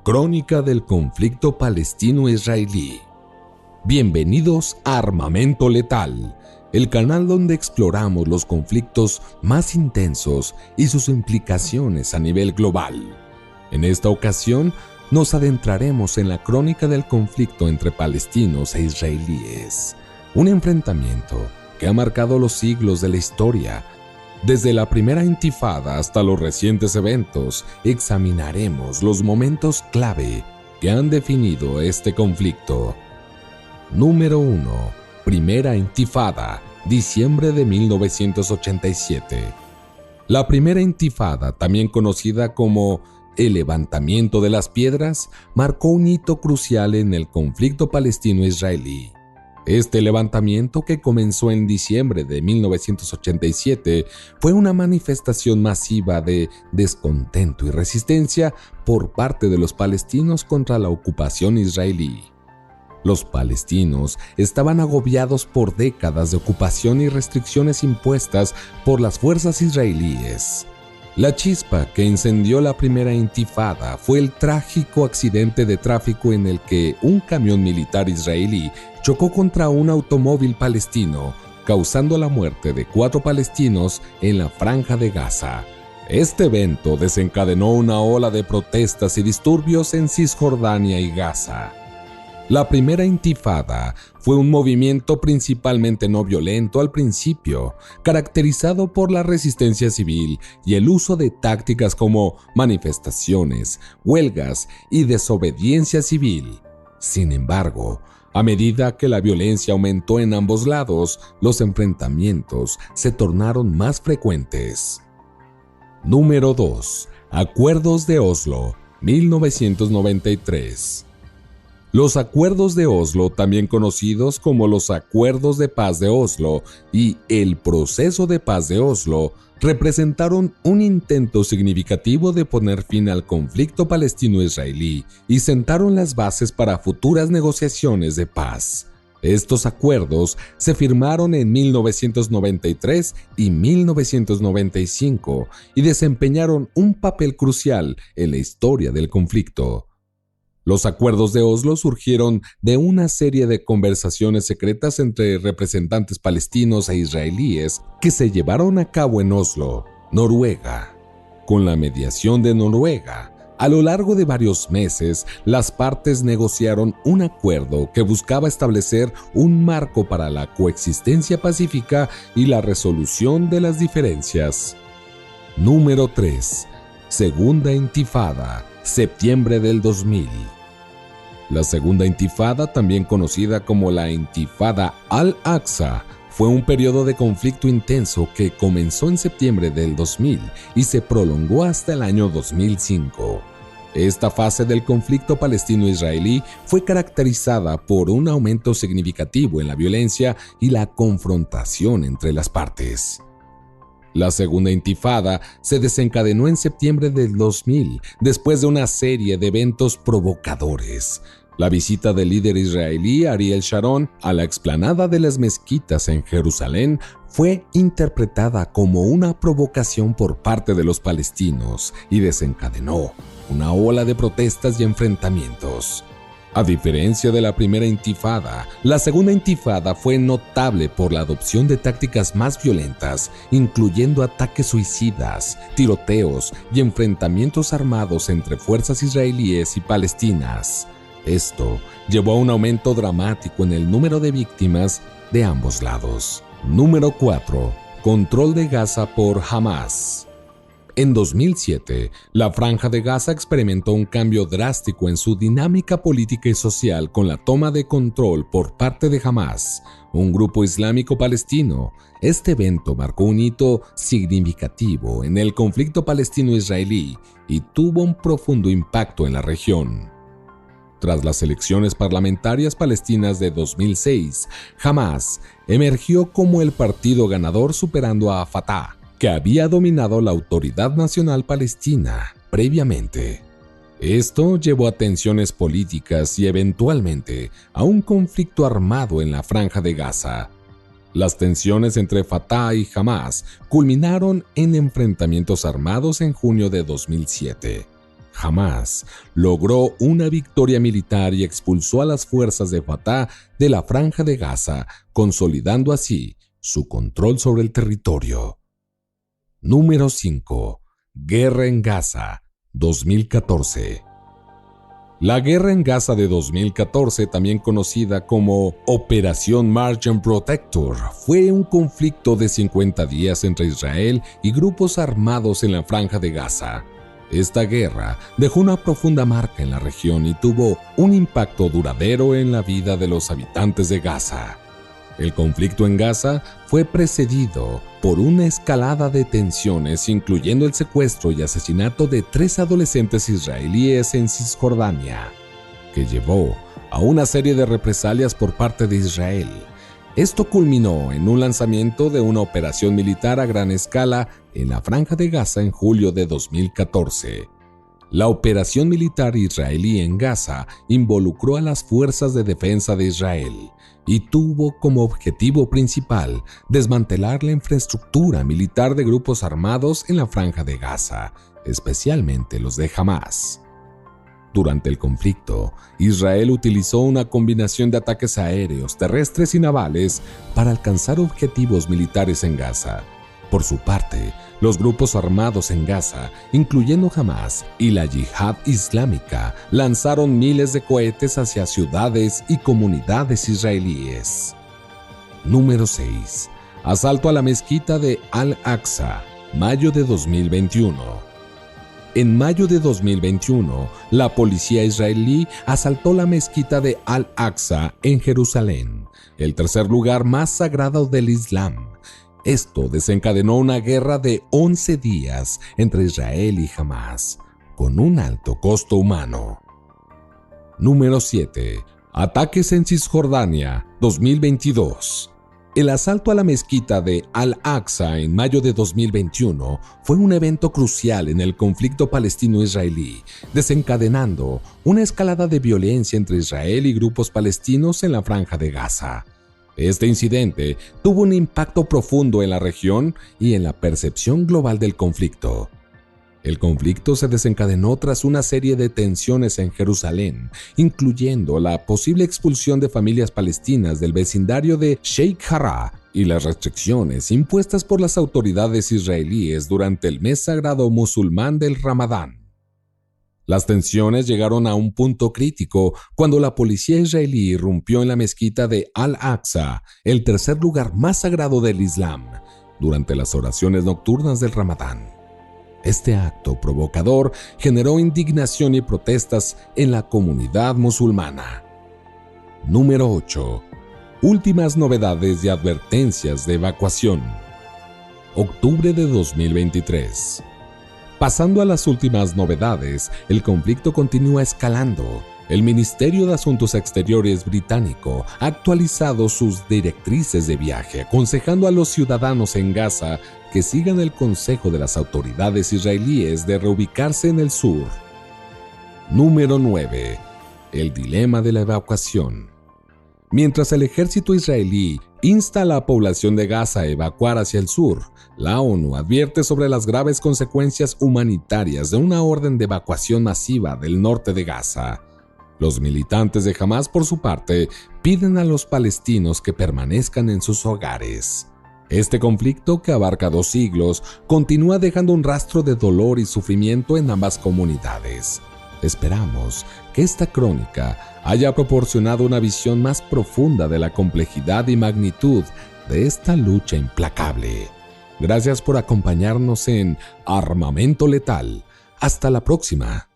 Crónica del conflicto palestino-israelí. Bienvenidos a Armamento Letal, el canal donde exploramos los conflictos más intensos y sus implicaciones a nivel global. En esta ocasión, nos adentraremos en la crónica del conflicto entre palestinos e israelíes, un enfrentamiento que ha marcado los siglos de la historia. Desde la primera intifada hasta los recientes eventos, examinaremos los momentos clave que han definido este conflicto. Número 1. Primera intifada, diciembre de 1987. La primera intifada, también conocida como el levantamiento de las piedras, marcó un hito crucial en el conflicto palestino-israelí. Este levantamiento, que comenzó en diciembre de 1987, fue una manifestación masiva de descontento y resistencia por parte de los palestinos contra la ocupación israelí. Los palestinos estaban agobiados por décadas de ocupación y restricciones impuestas por las fuerzas israelíes. La chispa que encendió la primera intifada fue el trágico accidente de tráfico en el que un camión militar israelí chocó contra un automóvil palestino, causando la muerte de 4 palestinos en la Franja de Gaza. Este evento desencadenó una ola de protestas y disturbios en Cisjordania y Gaza. La primera intifada fue un movimiento principalmente no violento al principio, caracterizado por la resistencia civil y el uso de tácticas como manifestaciones, huelgas y desobediencia civil. Sin embargo, a medida que la violencia aumentó en ambos lados, los enfrentamientos se tornaron más frecuentes. Número 2. Acuerdos de Oslo, 1993. Los Acuerdos de Oslo, también conocidos como los Acuerdos de Paz de Oslo y el Proceso de Paz de Oslo, representaron un intento significativo de poner fin al conflicto palestino-israelí y sentaron las bases para futuras negociaciones de paz. Estos acuerdos se firmaron en 1993 y 1995 y desempeñaron un papel crucial en la historia del conflicto. Los Acuerdos de Oslo surgieron de una serie de conversaciones secretas entre representantes palestinos e israelíes que se llevaron a cabo en Oslo, Noruega. Con la mediación de Noruega, a lo largo de varios meses, las partes negociaron un acuerdo que buscaba establecer un marco para la coexistencia pacífica y la resolución de las diferencias. Número 3. Segunda Intifada, septiembre del 2000. La Segunda Intifada, también conocida como la Intifada Al-Aqsa, fue un periodo de conflicto intenso que comenzó en septiembre del 2000 y se prolongó hasta el año 2005. Esta fase del conflicto palestino-israelí fue caracterizada por un aumento significativo en la violencia y la confrontación entre las partes. La Segunda Intifada se desencadenó en septiembre del 2000 después de una serie de eventos provocadores. La visita del líder israelí Ariel Sharon a la explanada de las mezquitas en Jerusalén fue interpretada como una provocación por parte de los palestinos y desencadenó una ola de protestas y enfrentamientos. A diferencia de la primera intifada, la segunda intifada fue notable por la adopción de tácticas más violentas, incluyendo ataques suicidas, tiroteos y enfrentamientos armados entre fuerzas israelíes y palestinas. Esto llevó a un aumento dramático en el número de víctimas de ambos lados. Número 4. Control de Gaza por Hamas. En 2007, la Franja de Gaza experimentó un cambio drástico en su dinámica política y social con la toma de control por parte de Hamas, un grupo islámico palestino. Este evento marcó un hito significativo en el conflicto palestino-israelí y tuvo un profundo impacto en la región. Tras las elecciones parlamentarias palestinas de 2006, Hamas emergió como el partido ganador, superando a Fatah, que había dominado la Autoridad Nacional Palestina previamente. Esto llevó a tensiones políticas y eventualmente a un conflicto armado en la Franja de Gaza. Las tensiones entre Fatah y Hamas culminaron en enfrentamientos armados en junio de 2007. Hamás logró una victoria militar y expulsó a las fuerzas de Fatah de la Franja de Gaza, consolidando así su control sobre el territorio. Número 5. Guerra en Gaza, 2014. La guerra en Gaza de 2014, también conocida como Operación Margin Protector, fue un conflicto de 50 días entre Israel y grupos armados en la Franja de Gaza. Esta guerra dejó una profunda marca en la región y tuvo un impacto duradero en la vida de los habitantes de Gaza. El conflicto en Gaza fue precedido por una escalada de tensiones, incluyendo el secuestro y asesinato de 3 adolescentes israelíes en Cisjordania, que llevó a una serie de represalias por parte de Israel. Esto culminó en un lanzamiento de una operación militar a gran escala en la Franja de Gaza en julio de 2014. La operación militar israelí en Gaza involucró a las fuerzas de defensa de Israel y tuvo como objetivo principal desmantelar la infraestructura militar de grupos armados en la Franja de Gaza, especialmente los de Hamás. Durante el conflicto, Israel utilizó una combinación de ataques aéreos, terrestres y navales para alcanzar objetivos militares en Gaza. Por su parte, los grupos armados en Gaza, incluyendo Hamás y la Yihad Islámica, lanzaron miles de cohetes hacia ciudades y comunidades israelíes. Número 6. Asalto a la mezquita de Al-Aqsa, mayo de 2021. En mayo de 2021, la policía israelí asaltó la mezquita de Al-Aqsa en Jerusalén, el tercer lugar más sagrado del Islam. Esto desencadenó una guerra de 11 días entre Israel y Hamás, con un alto costo humano. Número 7. Ataques en Cisjordania, 2022. El asalto a la mezquita de Al-Aqsa en mayo de 2021 fue un evento crucial en el conflicto palestino-israelí, desencadenando una escalada de violencia entre Israel y grupos palestinos en la Franja de Gaza. Este incidente tuvo un impacto profundo en la región y en la percepción global del conflicto. El conflicto se desencadenó tras una serie de tensiones en Jerusalén, incluyendo la posible expulsión de familias palestinas del vecindario de Sheikh Jarrah y las restricciones impuestas por las autoridades israelíes durante el mes sagrado musulmán del Ramadán. Las tensiones llegaron a un punto crítico cuando la policía israelí irrumpió en la mezquita de Al-Aqsa, el tercer lugar más sagrado del Islam, durante las oraciones nocturnas del Ramadán. Este acto provocador generó indignación y protestas en la comunidad musulmana. Número 8. Últimas novedades y advertencias de evacuación. Octubre de 2023. Pasando a las últimas novedades, el conflicto continúa escalando. El Ministerio de Asuntos Exteriores británico ha actualizado sus directrices de viaje, aconsejando a los ciudadanos en Gaza que sigan el consejo de las autoridades israelíes de reubicarse en el sur. Número 9. El dilema de la evacuación. Mientras el ejército israelí insta a la población de Gaza a evacuar hacia el sur, la ONU advierte sobre las graves consecuencias humanitarias de una orden de evacuación masiva del norte de Gaza. Los militantes de Hamás, por su parte, piden a los palestinos que permanezcan en sus hogares. Este conflicto, que abarca 2 siglos, continúa dejando un rastro de dolor y sufrimiento en ambas comunidades. Esperamos que esta crónica haya proporcionado una visión más profunda de la complejidad y magnitud de esta lucha implacable. Gracias por acompañarnos en Armamento Letal. Hasta la próxima.